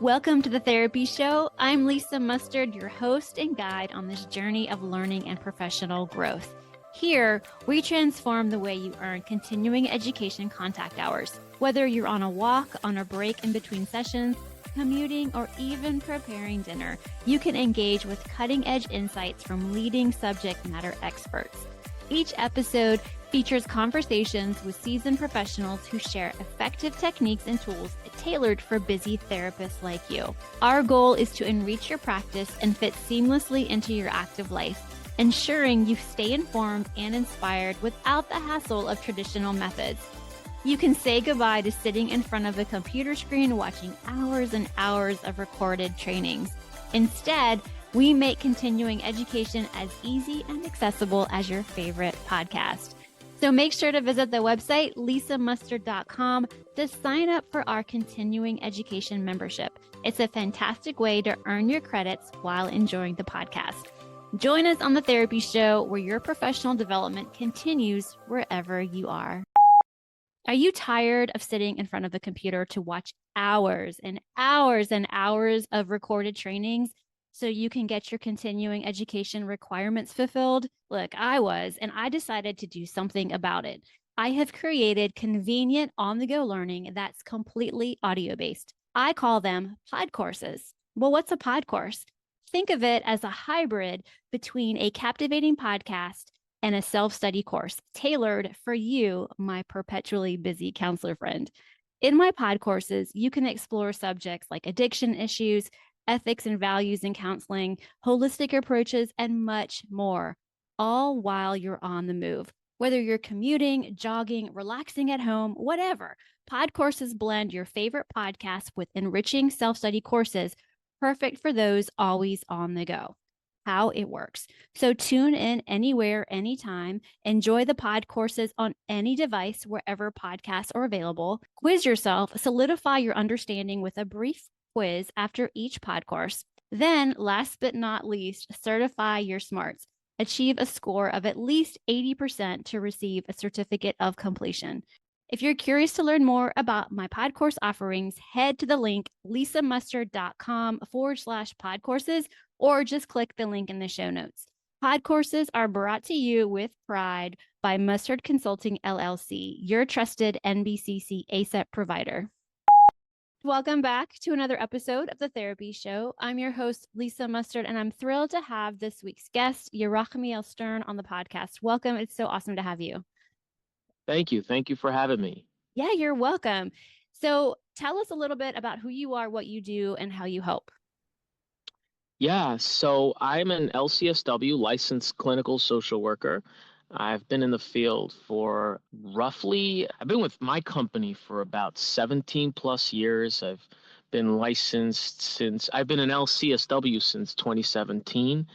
Welcome to the Therapy Show. I'm Lisa Mustard, your host and guide on this journey of learning and professional growth. Here, we transform the way you earn continuing education contact hours. Whether you're on a walk, on a break in between sessions, commuting, or even preparing dinner, you can engage with cutting-edge insights from leading subject matter experts. Each episode features conversations with seasoned professionals who share effective techniques and tools tailored for busy therapists like you. Our goal is to enrich your practice and fit seamlessly into your active life, ensuring you stay informed and inspired without the hassle of traditional methods. You can say goodbye to sitting in front of a computer screen watching hours and hours of recorded trainings. Instead, we make continuing education as easy and accessible as your favorite podcast. So make sure to visit the website, lisamustard.com, to sign up for our continuing education membership. It's a fantastic way to earn your credits while enjoying the podcast. Join us on the Therapy Show, where your professional development continues wherever you are. Are you tired of sitting in front of the computer to watch hours and hours and hours of recorded trainings so you can get your continuing education requirements fulfilled? Look, I was, and I decided to do something about it. I have created convenient on-the-go learning that's completely audio-based. I call them pod courses. Well, what's a pod course? Think of it as a hybrid between a captivating podcast and a self-study course tailored for you, my perpetually busy counselor friend. In my pod courses, you can explore subjects like addiction issues, ethics and values in counseling, holistic approaches, and much more, all while you're on the move. Whether you're commuting, jogging, relaxing at home, whatever, pod courses blend your favorite podcasts with enriching self-study courses, perfect for those always on the go. How it works. So tune in anywhere, anytime. Enjoy the pod courses on any device, wherever podcasts are available. Quiz yourself, solidify your understanding with a brief quiz after each pod course. Then, last but not least, certify your smarts. Achieve a score of at least 80% to receive a certificate of completion. If you're curious to learn more about my pod course offerings, head to the link lisamustard.com/pod courses, or just click the link in the show notes. Pod courses are brought to you with pride by Mustard Consulting LLC, your trusted NBCC ACEP provider. Welcome back to another episode of the Therapy Show. I'm your host, Lisa Mustard, and I'm thrilled to have this week's guest, Yerachmiel Stern, on the podcast. Welcome. It's so awesome to have you. Thank you. Thank you for having me. Yeah, you're welcome. So tell us a little bit about who you are, what you do, and how you help. Yeah, so I'm an LCSW licensed clinical social worker. I've been in the field for I've been with my company for about 17 plus years. I've been licensed I've been an LCSW since 2017.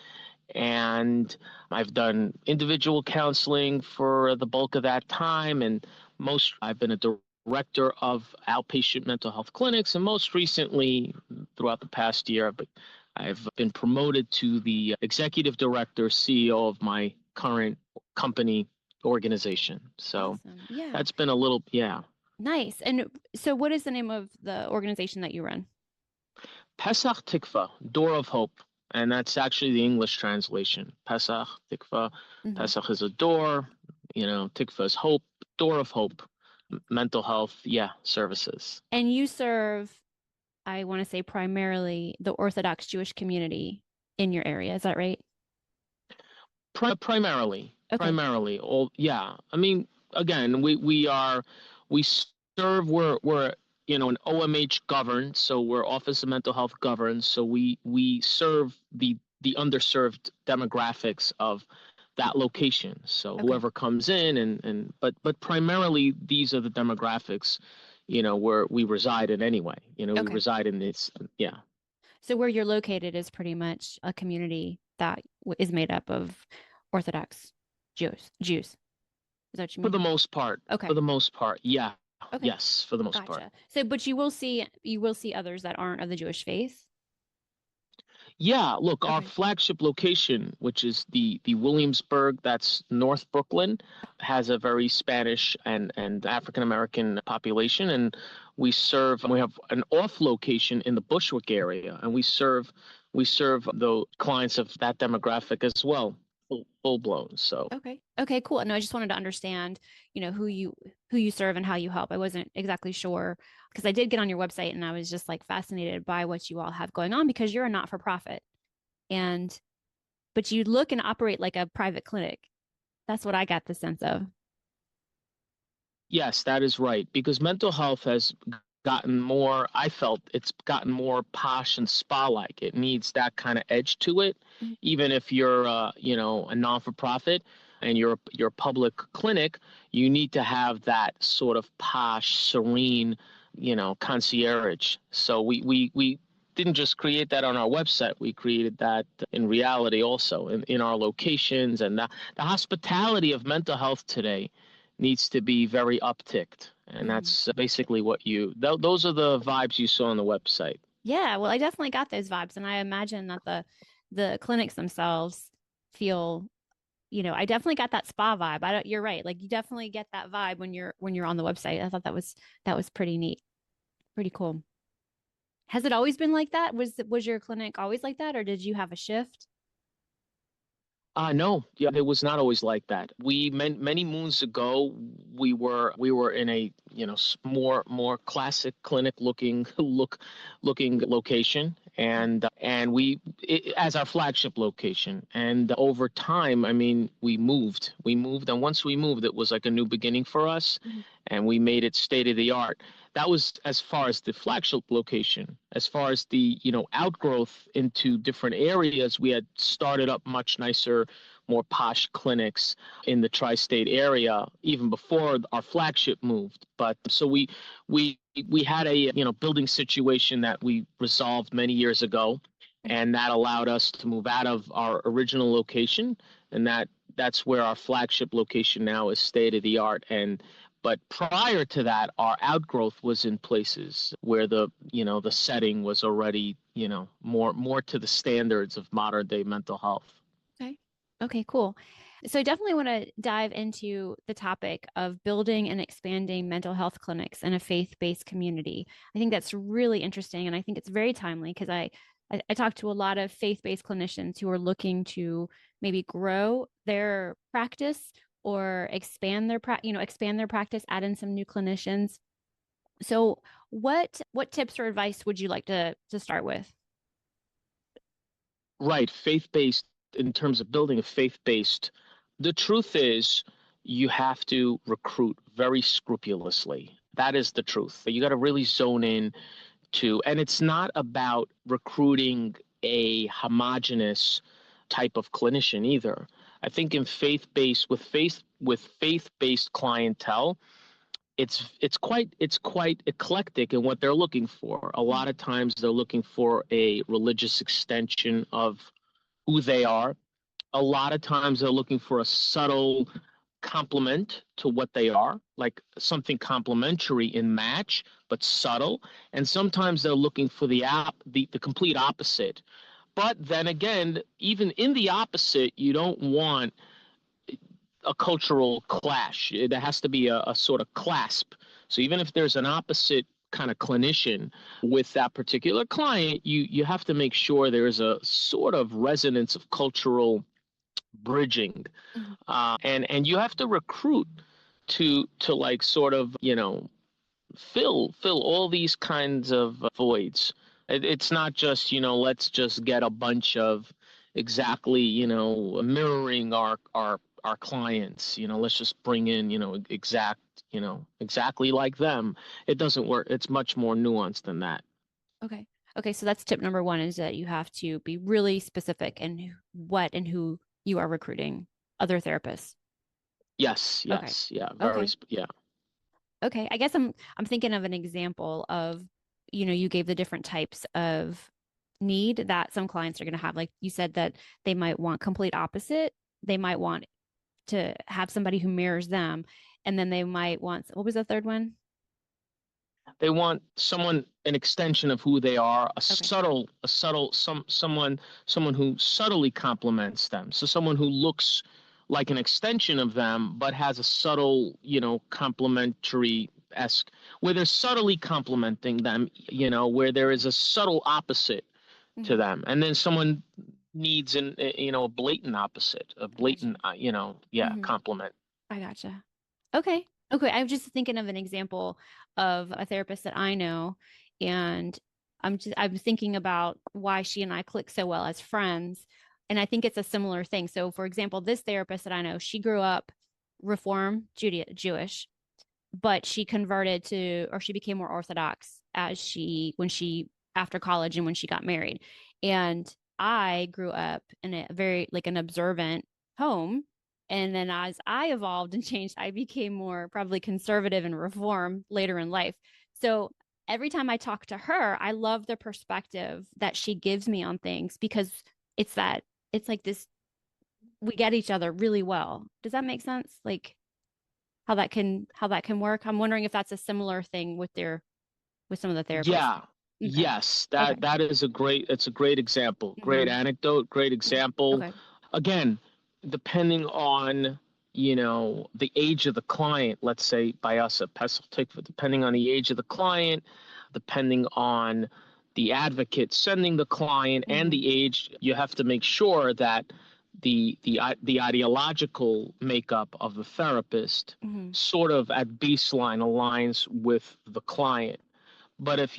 And I've done individual counseling for the bulk of that time. And I've been a director of outpatient mental health clinics. And most recently, throughout the past year, I've been promoted to the executive director, CEO of my current company organization. So Awesome. Yeah. That's been a little, yeah. Nice. And so what is the name of the organization that you run? Pesach Tikvah, Door of Hope. And that's actually the English translation. Pesach, Tikvah. Mm-hmm. Pesach is a door, Tikvah is hope, Door of Hope, mental health, services. And you serve, I want to say, primarily the Orthodox Jewish community in your area. Is that right? Primarily. Okay. Primarily. I mean, again, we serve, we're an OMH governed, so we're Office of Mental Health governed, so we serve the underserved demographics of that location. So Okay. Whoever comes in but primarily these are the demographics, where we reside in anyway. We reside in this, yeah. So where you're located is pretty much a community that is made up of Orthodox Jews. Is that what you mean? For the most part. Okay. For the most part, yeah. Okay. Yes, for the most part. So, but you will see others that aren't of the Jewish faith. Yeah, look, our Okay. flagship location, which is the Williamsburg, that's North Brooklyn, has a very Spanish and African American population, and we have an off location in the Bushwick area, and we serve the clients of that demographic as well, full blown. So Okay. Okay, cool. No, I just wanted to understand, who you serve and how you help. I wasn't exactly sure because I did get on your website and I was just like fascinated by what you all have going on because you're a not-for-profit. And but you look and operate like a private clinic. That's what I got the sense of. yes, that is right. Because mental health has gotten more, I felt it's gotten more posh and spa-like. It needs that kind of edge to it. Mhm. Even if you're, a non-for-profit and you're a public clinic, you need to have that sort of posh, serene, concierge. So we didn't just create that on our website. We created that in reality also in our locations and the hospitality of mental health today needs to be very upticked. And Mhm. that's basically those are the vibes you saw on the website. Yeah, well, I definitely got those vibes, and I imagine that the clinics themselves feel, I definitely got that spa vibe. I don't, you're right. Like you definitely get that vibe when you're on the website. I thought that was pretty neat, pretty cool. Has it always been like that? Was your clinic always like that, or did you have a shift? No, yeah, it was not always like that. Many moons ago, we were in a more classic clinic looking location, and as our flagship location. And over time, I mean, we moved, and once we moved, it was like a new beginning for us, Mhm. and we made it state of the art. That was as far as the flagship location. As far as the outgrowth into different areas, we had started up much nicer, more posh clinics in the tri-state area even before our flagship moved. But so we had a building situation that we resolved many years ago, and that allowed us to move out of our original location, and that's where our flagship location now is state of the art. And but prior to that, our outgrowth was in places where the setting was already more to the standards of modern day mental health. Okay. Okay, cool. So I definitely want to dive into the topic of building and expanding mental health clinics in a faith-based community. I think that's really interesting, and I think it's very timely because I talk to a lot of faith-based clinicians who are looking to maybe grow their practice or expand their practice, add in some new clinicians. So what tips or advice would you like to start with? Right, faith-based, in terms of building a faith-based, the truth is you have to recruit very scrupulously. That is the truth. You got to really zone in and it's not about recruiting a homogenous type of clinician either. I think in faith-based clientele, it's quite eclectic in what they're looking for. A lot of times they're looking for a religious extension of who they are. A lot of times they're looking for a subtle complement to what they are, like something complementary in match, but subtle. And sometimes they're looking for the complete opposite. But then again, even in the opposite, you don't want a cultural clash. There has to be a sort of clasp. So even if there's an opposite kind of clinician with that particular client, you have to make sure there's a sort of resonance of cultural bridging, Mhm. and you have to recruit to like sort of fill all these kinds of voids. It's not just let's just get a bunch of exactly mirroring our clients. Let's just bring in exactly like them. It doesn't work. It's much more nuanced than that. Okay. Okay, so that's tip number one is that you have to be really specific in what and who you are recruiting other therapists. Yes, Okay. yes, yeah, Okay. yeah. Okay. I guess I'm thinking of an example of, you gave the different types of need that some clients are going to have. Like you said that they might want complete opposite. They might want to have somebody who mirrors them. And then they might want, what was the third one? They want someone, an extension of who they are, Okay. someone who subtly complements them. So someone who looks like an extension of them, but has a subtle, complementary esque, where they're subtly complementing them, where there is a subtle opposite to Mm-hmm. them. And then someone needs a blatant opposite, a Gotcha. blatant, compliment. I gotcha. Okay. Okay. I was just thinking of an example of a therapist that I know, and I'm thinking about why she and I click so well as friends. And I think it's a similar thing. So, for example, this therapist that I know, she grew up Reform Jewish, but she converted to, or she became more Orthodox when she, after college and when she got married. And I grew up in a very, like, an observant home. And then as I evolved and changed, I became more probably conservative and reform later in life. So every time I talk to her, I love the perspective that she gives me on things, because it's like this, we get each other really well. Does that make sense? Like, how that can work. I'm wondering if that's a similar thing with some of the therapists. Yeah. Okay. Yes, Okay. it's a great example. Great Hmm. anecdote, great example. Okay. Again, depending on, the age of the client, let's say by us at Pesach Tikvah, depending on the age of the client, depending on the advocate sending the client and Hmm. the age, you have to make sure that the ideological makeup of the therapist Hmm. sort of at baseline aligns with the client. But if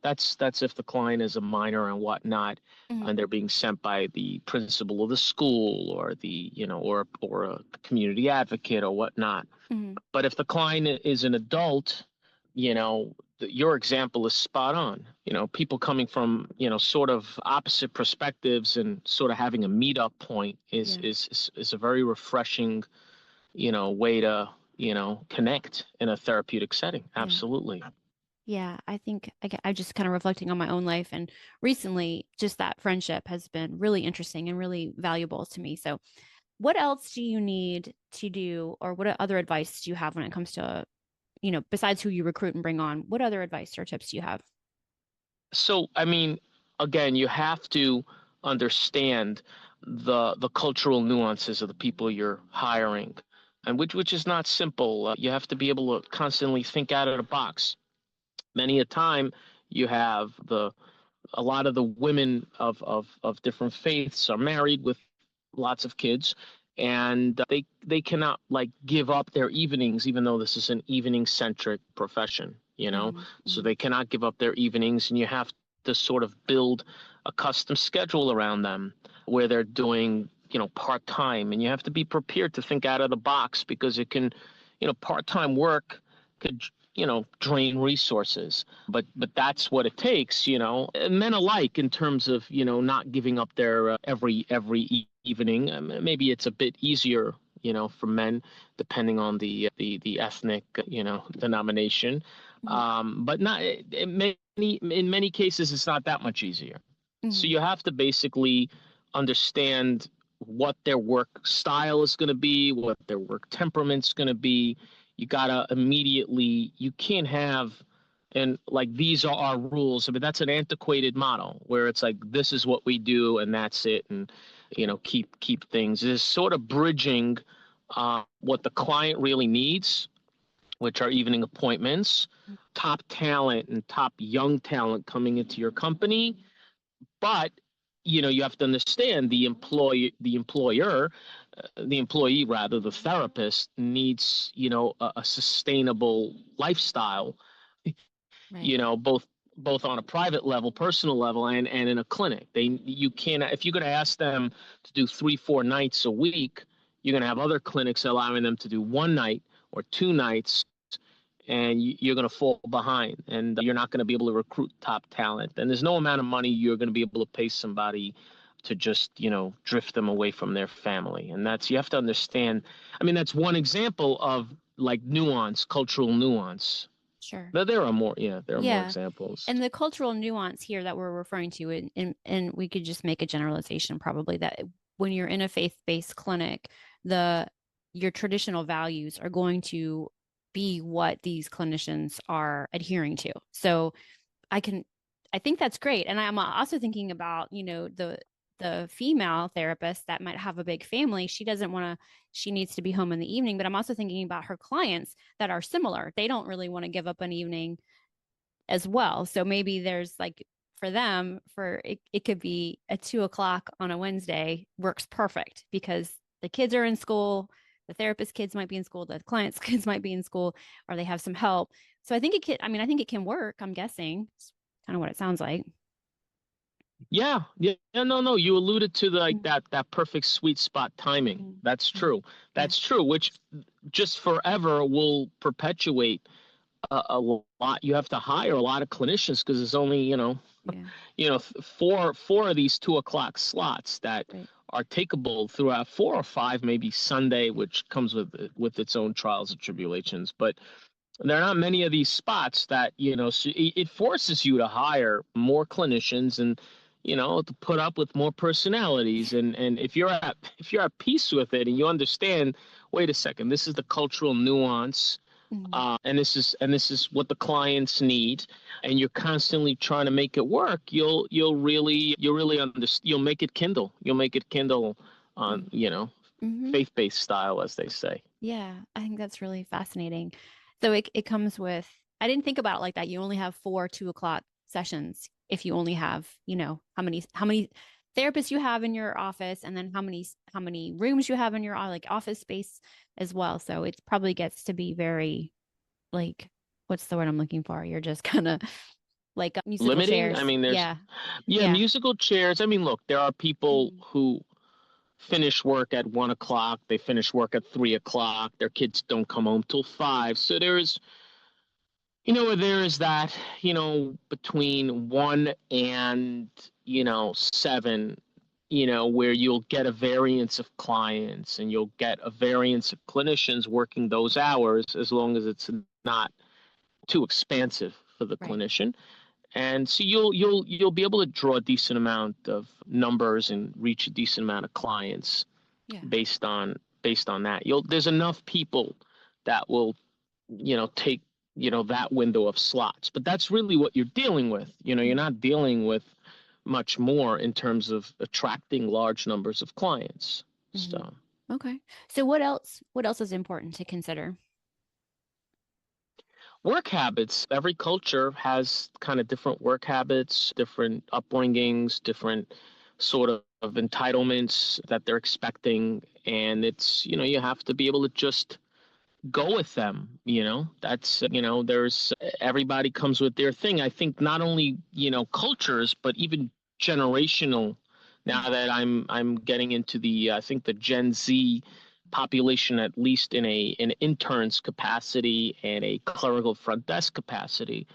that's if the client is a minor and whatnot, Hmm. and they're being sent by the principal of the school or or a community advocate or whatnot. Hmm. But if the client is an adult, your example is spot on. People coming from sort of opposite perspectives and sort of having a meetup point is Yeah. is is a very refreshing way to connect in a therapeutic setting. Yeah. Absolutely. Yeah. I think I'm just kind of reflecting on my own life, and recently just that friendship has been really interesting and really valuable to me. So what else do you need to do, or what other advice do you have when it comes to, besides who you recruit and bring on, what other advice or tips do you have? So, I mean, again, you have to understand the cultural nuances of the people you're hiring, and which is not simple. You have to be able to constantly think out of the box. Many a time, you have a lot of the women of different faiths are married with lots of kids, and they cannot like give up their evenings, even though this is an evening centric profession, Hmm. so Hmm. they cannot give up their evenings, and you have to sort of build a custom schedule around them where they're doing part time, and you have to be prepared to think out of the box, because it can, part time work could drain resources, but that's what it takes, men alike, in terms of not giving up their every evening. Maybe it's a bit easier for men, depending on the ethnic denomination, Hmm. but not in many cases it's not that much easier. So Hmm. you have to basically understand what their work style is going to be, what their work temperament's going to be. You gotta immediately, you can't have, and like, these are our rules. I mean, that's an antiquated model where it's like, this is what we do and that's it, and keep things. It's sort of bridging what the client really needs, which are evening appointments, top talent and top young talent coming into your company. But you have to understand the employee rather, the therapist needs a sustainable lifestyle, Right. both on a private level, personal level, and in a clinic. You can't, if you're going to ask them to do 3-4 nights a week, you're going to have other clinics allowing them to do one night or 2 nights, and you're going to fall behind, and you're not going to be able to recruit top talent, and there's no amount of money you're going to be able to pay somebody to just drift them away from their family. And you have to understand. I mean, that's one example of like nuance, cultural nuance. Sure. But there are more. Yeah, there are more Yeah. examples. And the cultural nuance here that we're referring to, and we could just make a generalization probably, that when you're in a faith-based clinic, the your traditional values are going to be what these clinicians are adhering to. So I think that's great. And I'm also thinking about, the female therapist that might have a big family. She needs to be home in the evening, but I'm also thinking about her clients that are similar. They don't really want to give up an evening as well. So maybe there's like for them, it could be at 2 o'clock on a Wednesday works perfect because the kids are in school, the therapist kids might be in school, the client's kids might be in school, or they have some help. So I think it can work, I'm guessing. It's kind of what it sounds like. Yeah, yeah, no. You alluded to that perfect sweet spot timing. Mm-hmm. That's true. Yeah. That's true. Which just forever will perpetuate a lot. You have to hire a lot of clinicians because there's only Yeah. four of these 2 o'clock slots that Right. are takeable throughout, four or five, maybe Sunday, which comes with its own trials and tribulations. But there are not many of these spots that, so it forces you to hire more clinicians and, to put up with more personalities. And if you're at peace with it and you understand, wait a second, this is the cultural nuance, Mm-hmm. and this is what the clients need, and you're constantly trying to make it work, you'll make it kindle. You'll make it kindle on, Mm-hmm. faith-based style, as they say. Yeah, I think that's really fascinating. So it comes with, I didn't think about it like that. You only have 4 2 o'clock sessions if you only have, how many therapists you have in your office, and then how many rooms you have in your like office space as well. So it probably gets to be very like, what's the word I'm looking for? You're just kind of like musical Limiting. I chairs. mean, Yeah. yeah, Yeah. musical chairs. I mean, look, there are people Mhm. who finish work at 1 o'clock. They finish work at 3 o'clock. Their kids don't come home till 5. So there is that, between 1 and 7, where you'll get a variance of clients and you'll get a variance of clinicians working those hours, as long as it's not too expansive for the Right. clinician. And so you'll be able to draw a decent amount of numbers and reach a decent amount of clients Yeah. based on that. There's enough people that will, take, that window of slots. But that's really what you're dealing with. You're Mhm. not dealing with much more in terms of attracting large numbers of clients. Mhm. So Okay. So what else is important to consider? work habits, every culture has kind of different work habits, different upbringings, different sort of entitlements that they're expecting. And it's, you have to be able to just go with them. That's, there's, everybody comes with their thing. I think not only, cultures, but even generational. Now Mm. that I'm getting into I think the Gen Z population, at least in an intern's capacity and a clerical front desk capacity,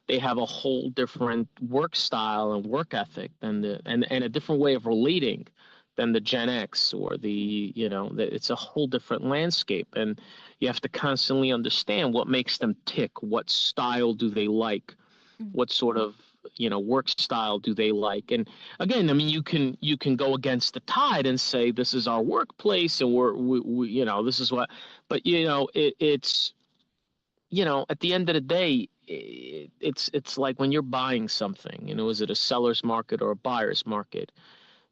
they have a whole different work style and work ethic and a different way of relating than the Gen X or it's a whole different landscape. And you have to constantly understand what makes them tick, what style do they like, Mm. what sort of work style do they like. And again, I mean, you can go against the tide and say this is our workplace and this is what, but it's at the end of the day, it's like when you're buying something, is it a seller's market or a buyer's market?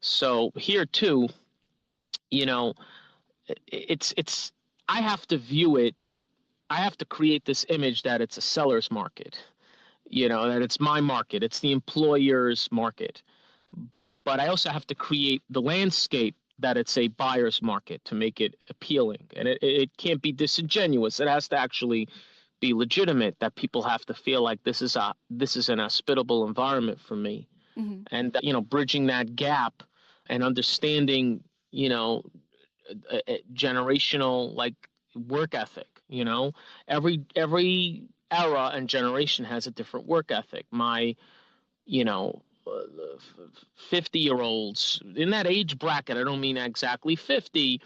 So here too, you know it's I have to view it, I have to create this image that it's a seller's market, that it's my market, it's the employer's market. But I also have to create the landscape that it's a buyer's market to make it appealing. And it can't be disingenuous. It has to actually be legitimate, that people have to feel like this is an hospitable environment for me. Mhm. And, bridging that gap and understanding, generational like work ethic. Every era and generation has a different work ethic. My you know 50-year-olds in that age bracket, I don't mean exactly 50,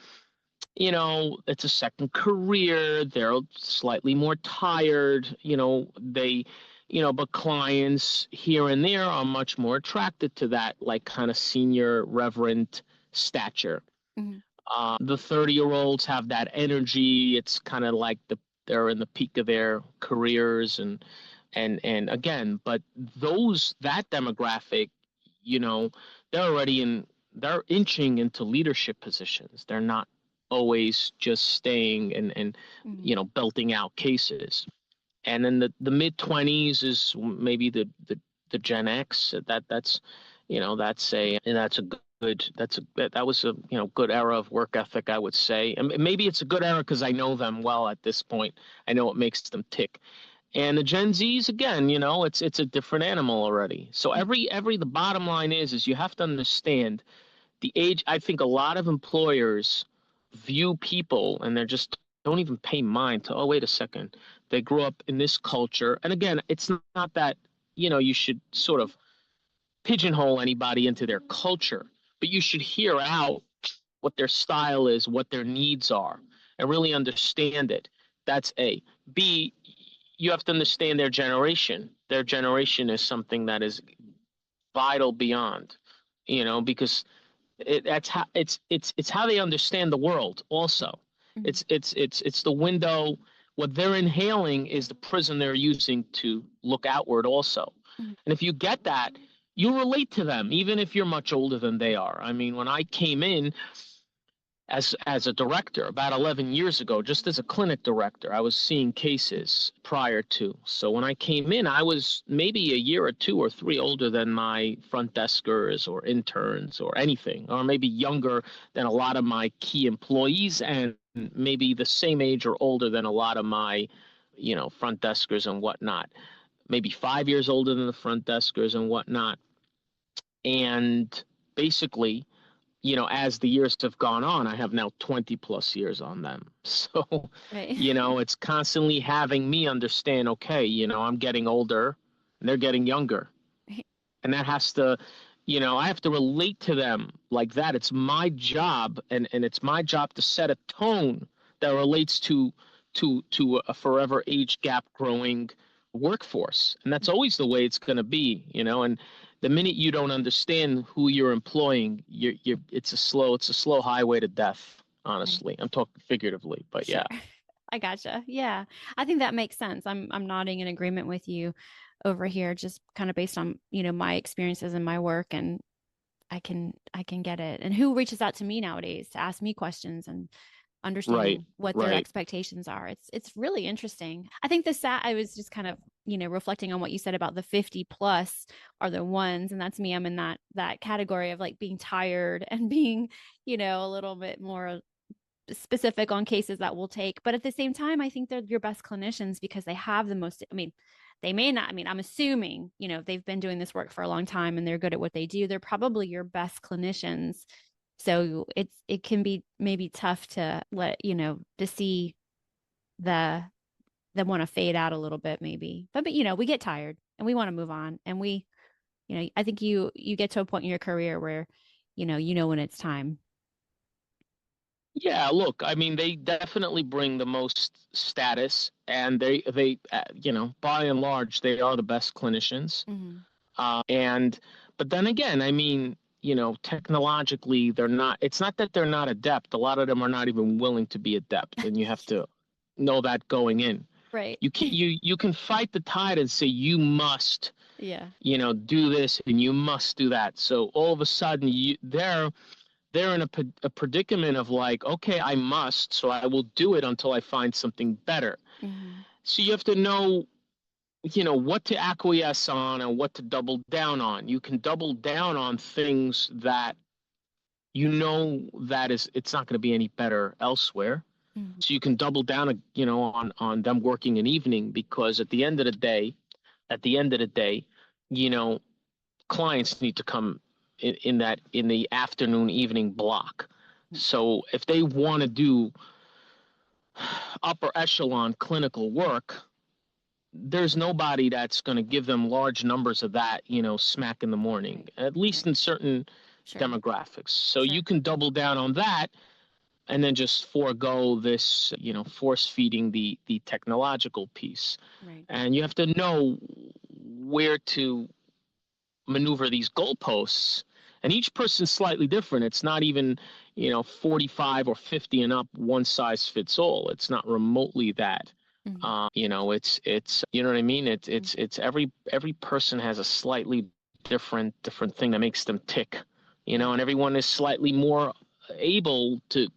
it's a second career, they're slightly more tired, but clients here and there are much more attracted to that, like kind of senior reverend stature. Mhm. The 30-year-olds have that energy. It's kind of like they're in the peak of their careers, and again, but that demographic, you know, they're inching into leadership positions. They're not always just staying and belting out cases. And then the mid 20s is maybe the Gen X. That was a good era of work ethic, I would say. And maybe it's a good era because I know them well at this point. I know what makes them tick. And the Gen Zs, again, it's a different animal already. So the bottom line is you have to understand the age. I think a lot of employers view people and they're just don't even pay mind to, oh, wait a second. They grew up in this culture. And again, it's not that, you should sort of pigeonhole anybody into their culture, but you should hear out what their style is, what their needs are, and really understand it. That's A. B, you have to understand their generation. Their generation is something that is vital beyond, because that's how it's how they understand the world. Also, it's the window. What they're inhaling is the prism they're using to look outward. Also, and if you get that, you relate to them, even if you're much older than they are. I mean, when I came in as a director about 11 years ago, just as a clinic director, I was seeing cases prior to. So when I came in, I was maybe a year or two or three older than my front deskers or interns or anything, or maybe younger than a lot of my key employees, and maybe the same age or older than a lot of my, front deskers and whatnot. Maybe 5 years older than the front deskers and whatnot. And basically, as the years have gone on, I have now 20 plus years on them. So, Right. It's constantly having me understand, okay, I'm getting older and they're getting younger. And that has to, I have to relate to them like that. It's my job, and it's my job to set a tone that relates to a forever age gap growing workforce. And that's always the way it's going to be, and the minute you don't understand who you're employing, it's a slow highway to death. Honestly, I'm talking figuratively, but Sure. yeah. I gotcha. Yeah. I think that makes sense. I'm nodding in agreement with you over here, just kind of based on, my experiences and my work, and I can get it. And who reaches out to me nowadays to ask me questions and Right, understanding what their right. expectations are. It's really interesting. I think I was just kind of, reflecting on what you said about the 50 plus are the ones, and that's me. I'm in that category of like being tired and being, a little bit more specific on cases that we'll take. But at the same time, I think they're your best clinicians because they have the most, they may not, I'm assuming, they've been doing this work for a long time and they're good at what they do. They're probably your best clinicians. So it can be maybe tough to to see the them want to fade out a little bit maybe. But we get tired and we want to move on. And I think you get to a point in your career where, when it's time. Yeah, look, I mean, they definitely bring the most status, and by and large, they are the best clinicians. Mm-hmm. And but then again, I mean, technologically, they're not. It's not that they're not adept. A lot of them are not even willing to be adept, and you have to know that going in. Right. You can fight the tide and say you must, Yeah. do this and you must do that. So all of a sudden, they're in a predicament of like, okay, I must, so I will do it until I find something better. Mm-hmm. So you have to know, what to acquiesce on and what to double down on. You can double down on things that that it's not going to be any better elsewhere. Mm-hmm. So you can double down, on them working an evening, because at the end of the day, you know, clients need to come in the afternoon evening block. So if they want to do upper echelon clinical work, there's nobody that's going to give them large numbers of that, smack in the morning, at least in certain Sure. demographics. So Sure. you can double down on that and then just forego this, force feeding the technological piece. Right. And you have to know where to maneuver these goalposts. And each person's slightly different. It's not even, 45 or 50 and up, one size fits all. It's not remotely that. Mhm. It's you know what I mean? It's every person has a slightly different thing that makes them tick, Yeah. and everyone is slightly more able to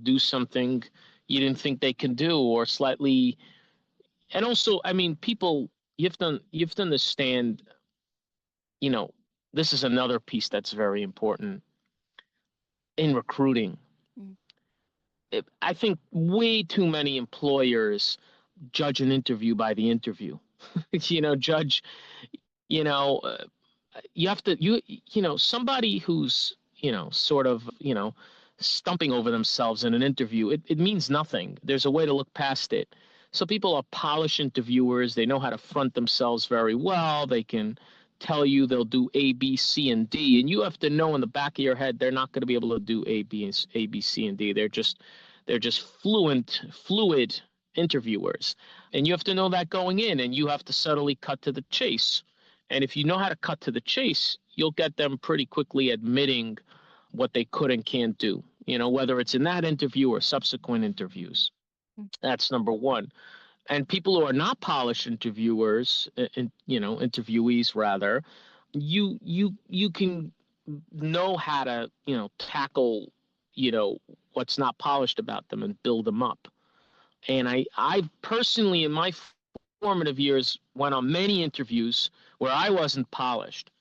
do something you didn't think they can do, or slightly. And also, I mean, people, you have to understand, you know, this is another piece that's very important in recruiting. Mm. I think way too many employers judge an interview by the interview. Judge, you know, uh, you have to, somebody who's, sort of, stumping over themselves in an interview, it means nothing. There's a way to look past it. So people are polished interviewers. They know how to front themselves very well. They can tell you they'll do A, B, C, and D, and you have to know in the back of your head they're not going to be able to do A, B, C, and D. They're just fluid interviewers, and you have to know that going in, and you have to subtly cut to the chase. And if you know how to cut to the chase, you'll get them pretty quickly admitting what they could and can't do, whether it's in that interview or subsequent interviews. Mm. That's number one. And people who are not polished interviewers, interviewees rather, you can know how to, tackle, you know, what's not polished about them and build them up. And I personally, in my formative years, went on many interviews where I wasn't polished,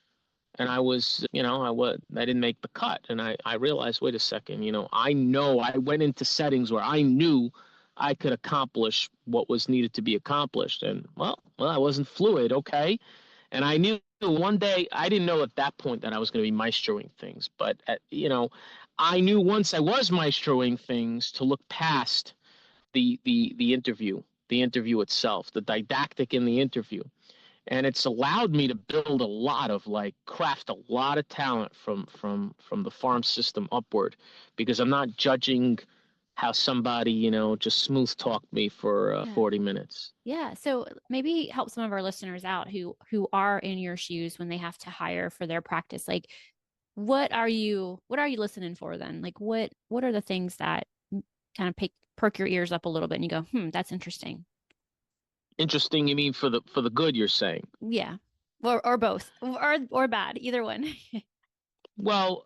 and I didn't make the cut, and I realized, wait a second, I went into settings where I knew I could accomplish what was needed to be accomplished, and I wasn't fluid, okay, and I knew one day, I didn't know at that point that I was going to be maestroing things, but I knew once I was maestroing things to look past the interview itself, the didactic in the interview. And it's allowed me to build a lot of craft a lot of talent from the farm system upward, because I'm not judging how somebody, just smooth talked me for Yeah. 40 minutes. Yeah. So maybe help some of our listeners out who are in your shoes when they have to hire for their practice. Like, what are you listening for then? Like, what are the things that kind of perk your ears up a little bit and you go, that's interesting. Interesting, you mean for the good, you're saying? Yeah. Or both. Or bad. Either one. Well,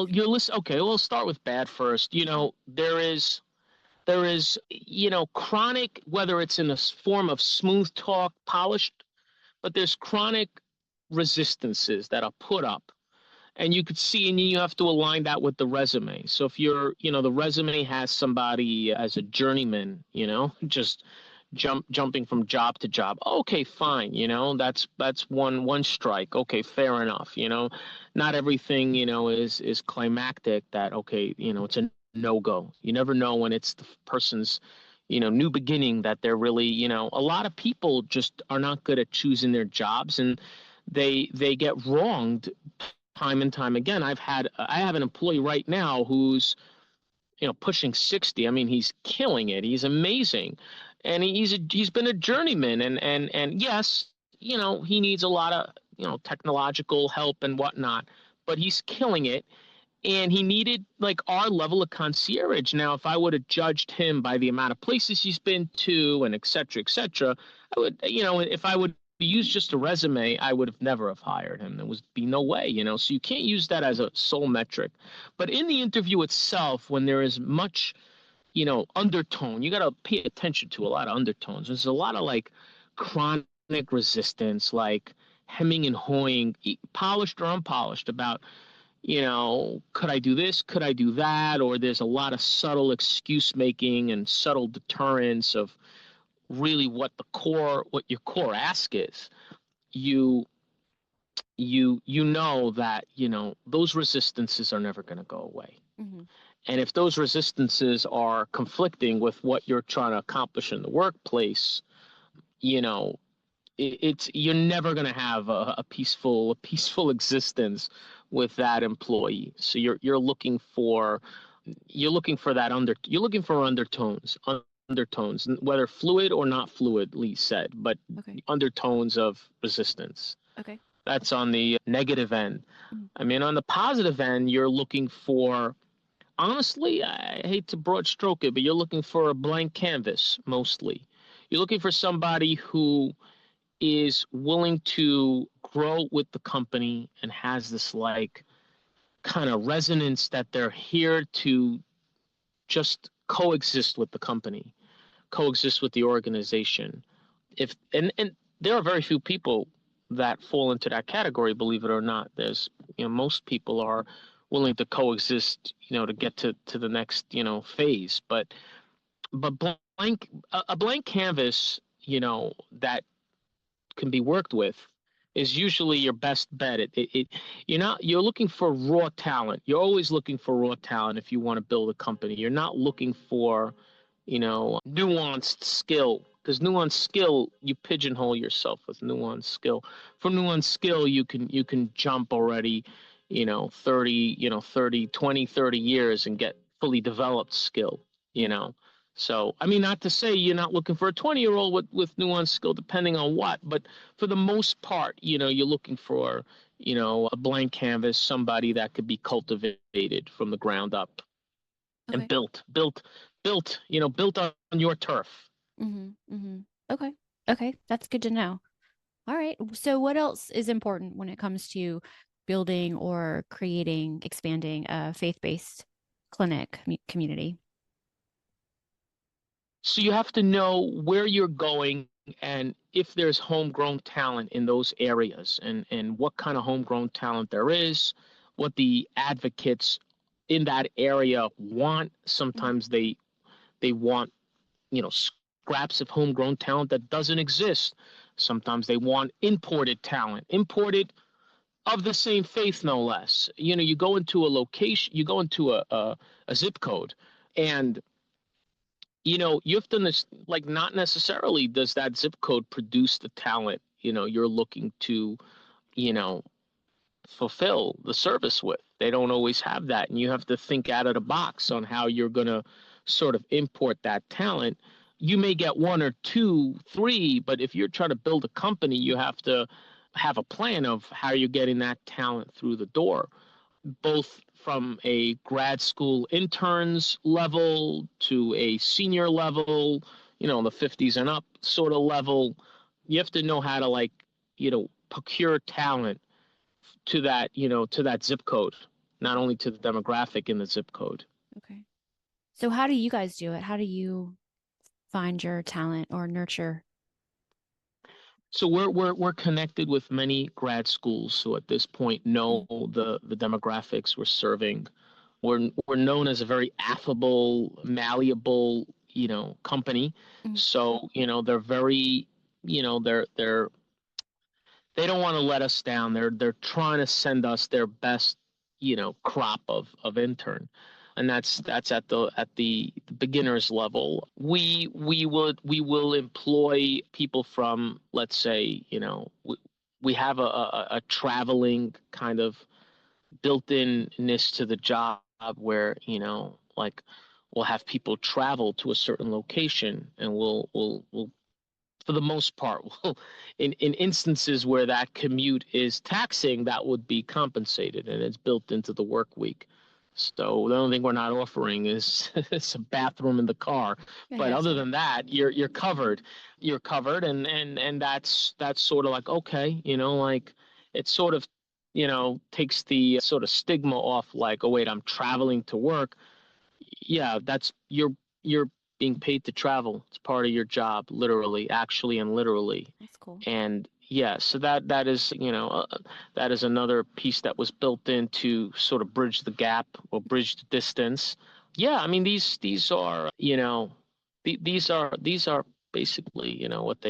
you're listening. Okay, we'll start with bad first. There is chronic, whether it's in a form of smooth talk, polished, but there's chronic resistances that are put up, and you could see, and you have to align that with the resume. So if the resume has somebody as a journeyman, just jumping from job to job, okay, fine, that's one strike, okay, fair enough. Not everything is climactic, that okay, it's a no-go. You never know when it's the person's new beginning, that they're really, a lot of people just are not good at choosing their jobs, and they get wronged time and time again. I have an employee right now who's pushing 60. I mean, he's killing it. He's amazing, and he's been a journeyman, and yes, he needs a lot of technological help and whatnot, but he's killing it. And he needed like our level of concierge. Now, if I would have judged him by the amount of places he's been to and et cetera, I would, if I would use just a resume, I would have never have hired him. There would be no way, so you can't use that as a sole metric. But in the interview itself, when there is much, undertone, you got to pay attention to a lot of undertones. There's a lot of like chronic resistance, like hemming and hawing, polished or unpolished, about could I do this? Could I do that? Or there's a lot of subtle excuse making and subtle deterrence of really what your core ask is. You know that, those resistances are never going to go away. Mm-hmm. And if those resistances are conflicting with what you're trying to accomplish in the workplace, you know, it's you're never going to have a peaceful existence with that employee. So you're looking for undertones, whether fluid or not fluid, Lee said, but Okay. undertones of resistance. Okay. That's on the negative end. Mm-hmm. I mean, on the positive end, you're looking for, honestly, I hate to broad stroke it, but you're looking for a blank canvas mostly. You're looking for somebody who is willing to grow with the company and has this like kind of resonance that they're here to just coexist with the company, coexist with the organization. If and there are very few people that fall into that category, believe it or not. There's, most people are willing to coexist, to get to the next, phase. But a blank canvas, that can be worked with is usually your best bet. You're looking for raw talent. You're always looking for raw talent if you want to build a company. You're not looking for, nuanced skill, because nuanced skill, you pigeonhole yourself with nuanced skill. For nuanced skill, you can jump already, 30 years and get fully developed skill, you know. So, I mean, not to say you're not looking for a 20-year-old with nuanced skill, depending on what, but for the most part, you're looking for, a blank canvas, somebody that could be cultivated from the ground up and Okay. built on your turf. Okay. Okay. That's good to know. All right. So what else is important when it comes to building or creating, expanding a faith-based clinic community? So you have to know where you're going and if there's homegrown talent in those areas, and what kind of homegrown talent there is, what the advocates in that area want. Sometimes they want, scraps of homegrown talent that doesn't exist. Sometimes they want imported talent, imported of the same faith, no less. You go into a location, you go into a zip code, and you have to, like, not necessarily does that zip code produce the talent, you're looking to, you know, fulfill the service with. They don't always have that. And you have to think out of the box on how you're going to sort of import that talent. You may get one or two, three, but if you're trying to build a company, you have to have a plan of how you're getting that talent through the door, both from a grad school interns level to a senior level, the 50s and up sort of level. You have to know how to, like, procure talent to that zip code, not only to the demographic in the zip code. Okay. So how do you guys do it? How do you find your talent or nurture? So we're connected with many grad schools who at this point know Mm, the demographics we're serving. We're known as a very affable, malleable, company. mm, So, they're very, they don't want to let us down. They're trying to send us their best, crop of intern, and that's at the beginners level. We will employ people from, let's say, we have a traveling kind of built-inness to the job where, like, we'll have people travel to a certain location, and we'll for the most part, well, in instances where that commute is taxing, that would be compensated, and it's built into the work week. So the only thing we're not offering is a bathroom in the car. I But other gotcha. than that, you're covered. You're covered, and that's sort of like, okay, like, it sort of, takes the sort of stigma off, like, oh wait, I'm traveling to work. Yeah, that's you're being paid to travel. It's part of your job, literally, actually, and literally. That's cool. And yeah, so that is, that is another piece that was built in to sort of bridge the gap or bridge the distance. Yeah, I mean, these are, these are basically, what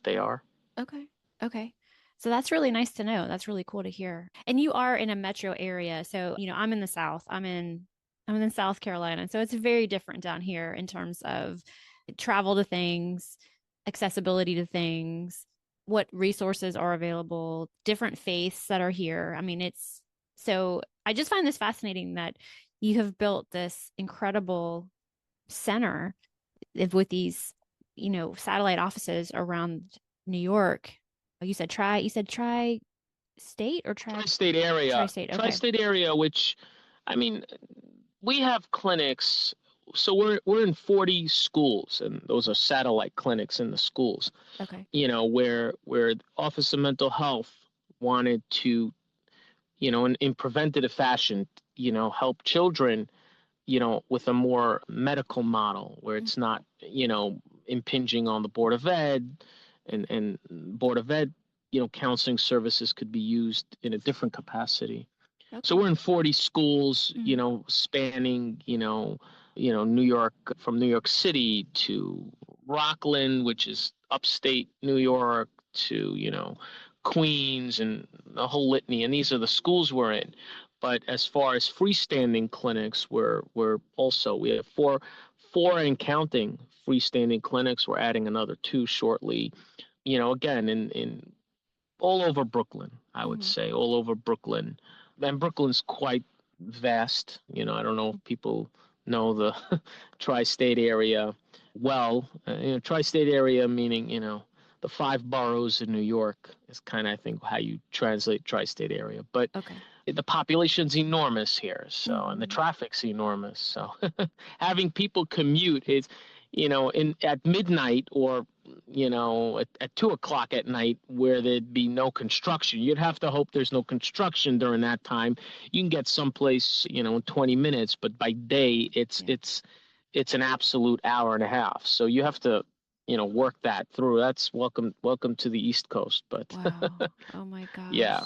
they are. Okay. Okay. So that's really nice to know. That's really cool to hear. And you are in a metro area. So, I'm in the South. I'm in South Carolina. So it's very different down here in terms of travel to things, accessibility to things, what resources are available, different faiths that are here. I mean, it's so I just find this fascinating that you have built this incredible center with these, satellite offices around New York. Oh, you said state or Tri-state area, tri-state. Okay. tri-state area, which, I mean, we have clinics So we're in 40 schools, and those are satellite clinics in the schools. Okay. Where Office of Mental Health wanted to, in preventative fashion, help children, with a more medical model where it's not, impinging on the Board of Ed, and Board of Ed, counseling services could be used in a different capacity. So Okay. we're in 40 schools, spanning, New York, from New York City to Rockland, which is upstate New York, to, Queens, and the whole litany. And these are the schools we're in. But as far as freestanding clinics, we have four and counting freestanding clinics. We're adding another two shortly. Again, in all over Brooklyn, I would say, all over Brooklyn. And Brooklyn's quite vast. I don't know if people know the tri-state area well. Tri-state area meaning, the five boroughs in New York is kind of, I think, how you translate tri-state area. But Okay. the population's enormous here, so and the traffic's enormous. So having people commute is, at midnight, or at 2 o'clock at night, where there'd be no construction. You'd have to hope there's no construction during that time. You can get someplace, in 20 minutes, but by day it's an absolute hour and a half. So you have to, work that through. That's welcome to the East Coast. But Wow. Oh my gosh. yeah.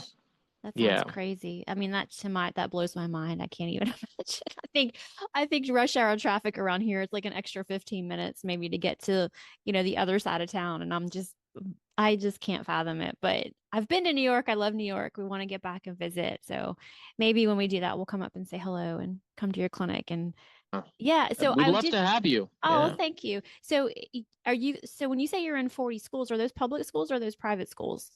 That sounds Yeah. crazy. I mean, that blows my mind. I can't even imagine. I think rush hour traffic around here is like an extra 15 minutes maybe to get to, the other side of town. And I just can't fathom it. But I've been to New York. I love New York. We want to get back and visit. So maybe when we do that, we'll come up and say hello and come to your clinic. And yeah, so We'd love to have you. Oh, Yeah. thank you. So when you say you're in 40 schools, are those public schools or are those private schools?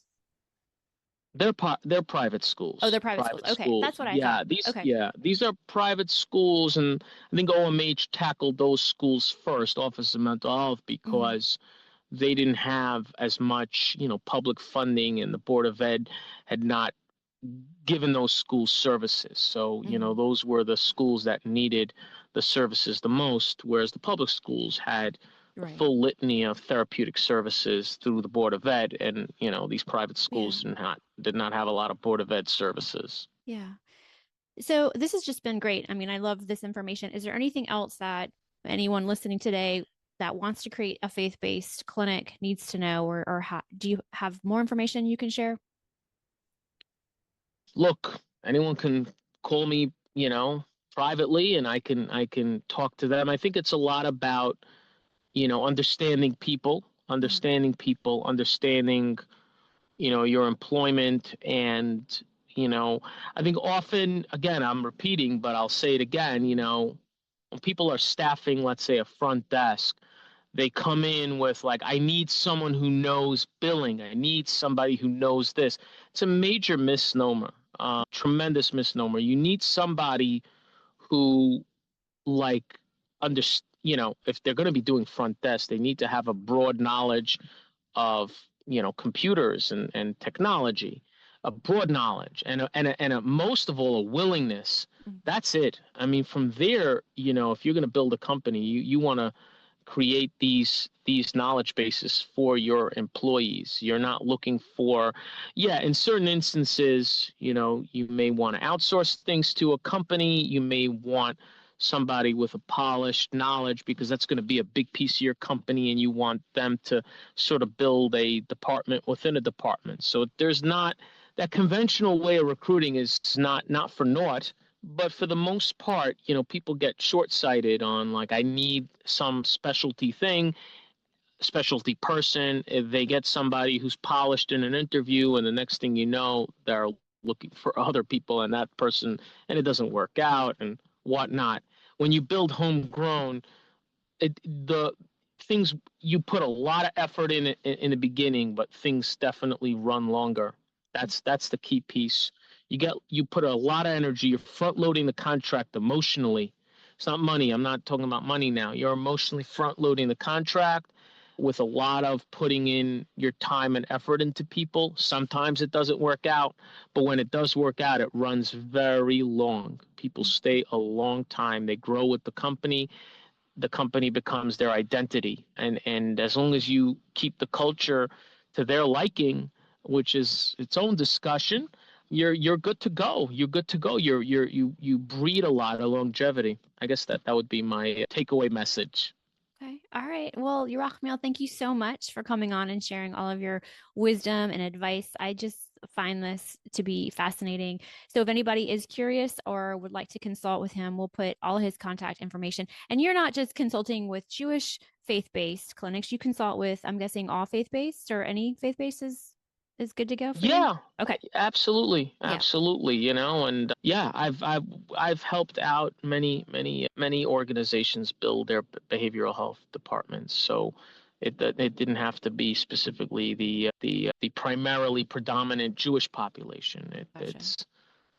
They're private schools. Oh, they're private schools. Okay, that's what I thought. Okay. These are private schools, and I think OMH tackled those schools first, Office of Mental Health, because they didn't have as much, public funding, and the Board of Ed had not given those schools services. So, those were the schools that needed the services the most, whereas the public schools had a full litany of therapeutic services through the Board of Ed, and these private schools did not have a lot of Board of Ed services. Yeah. So this has just been great. I mean, I love this information. Is there anything else that anyone listening today that wants to create a faith-based clinic needs to know, or do you have more information you can share? Look, anyone can call me, privately, and I can talk to them. I think it's a lot about, understanding people, understanding, your employment. And, I think often, again, I'm repeating, but I'll say it again, when people are staffing, let's say, a front desk, they come in with like, I need someone who knows billing. I need somebody who knows this. It's a major misnomer, tremendous misnomer. You need somebody who, like, if they're going to be doing front desk, they need to have a broad knowledge of, computers and technology, a broad knowledge, and most of all, a willingness. That's it. I mean, from there, if you're going to build a company, you want to create these knowledge bases for your employees. You're not looking for, in certain instances, you may want to outsource things to a company. You may want somebody with a polished knowledge, because that's going to be a big piece of your company, and you want them to sort of build a department within a department. So there's not that conventional way of recruiting is not for naught. But for the most part, people get short-sighted on, like, I need some specialty thing, specialty person. If they get somebody who's polished in an interview, and the next thing you know, they're looking for other people and that person, and it doesn't work out and whatnot. When you build homegrown, the things, you put a lot of effort in it in the beginning, but things definitely run longer. That's the key piece. You put a lot of energy. You're front loading the contract emotionally. It's not money. I'm not talking about money now. You're emotionally front loading the contract with a lot of putting in your time and effort into people. Sometimes it doesn't work out, but when it does work out, it runs very long. People stay a long time. They grow with the company. the company becomes their identity. And as long as you keep the culture to their liking, which is its own discussion, you're good to go. You're good to go. You breed a lot of longevity. I guess that would be my takeaway message. Okay. All right. Well, Yerachmiel, thank you so much for coming on and sharing all of your wisdom and advice. I just find this to be fascinating. So if anybody is curious or would like to consult with him, we'll put all his contact information. And you're not just consulting with Jewish faith-based clinics. You consult with, I'm guessing, all faith-based, or any faith-based is good to go for you? Yeah, Okay. absolutely, Yeah. absolutely. And yeah, I've helped out many organizations build their behavioral health departments. So it didn't have to be specifically the primarily predominant Jewish population. Gotcha. It's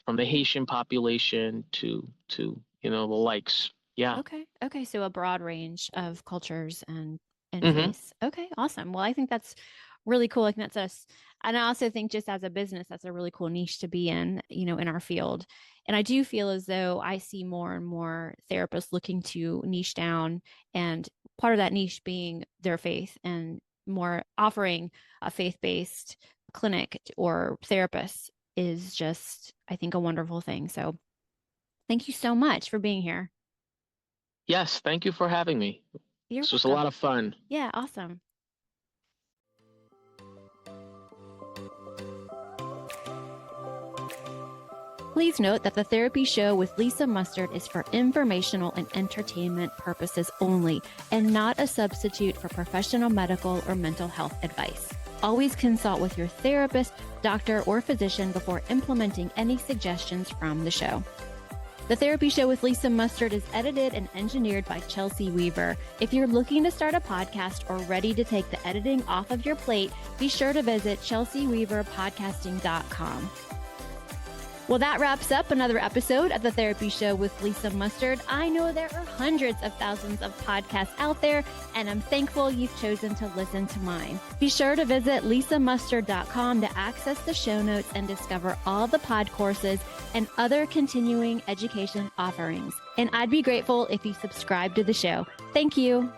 from the Haitian population to the likes. Yeah. Okay. So a broad range of cultures and hmm faiths. Okay, awesome. Well, I think that's really cool. I think that's us. And I also think just as a business, that's a really cool niche to be in, in our field. And I do feel as though I see more and more therapists looking to niche down, and part of that niche being their faith, and more offering a faith-based clinic or therapist is just, I think, a wonderful thing. So thank you so much for being here. Yes, thank you for having me. This was a lot of fun. Yeah, awesome. Please note that the Therapy Show with Lisa Mustard is for informational and entertainment purposes only, and not a substitute for professional medical or mental health advice. Always consult with your therapist, doctor, or physician before implementing any suggestions from the show. The Therapy Show with Lisa Mustard is edited and engineered by Chelsea Weaver. If you're looking to start a podcast or ready to take the editing off of your plate, be sure to visit chelseaweaverpodcasting.com. Well, that wraps up another episode of The Therapy Show with Lisa Mustard. I know there are hundreds of thousands of podcasts out there, and I'm thankful you've chosen to listen to mine. Be sure to visit lisamustard.com to access the show notes and discover all the pod courses and other continuing education offerings. And I'd be grateful if you subscribe to the show. Thank you.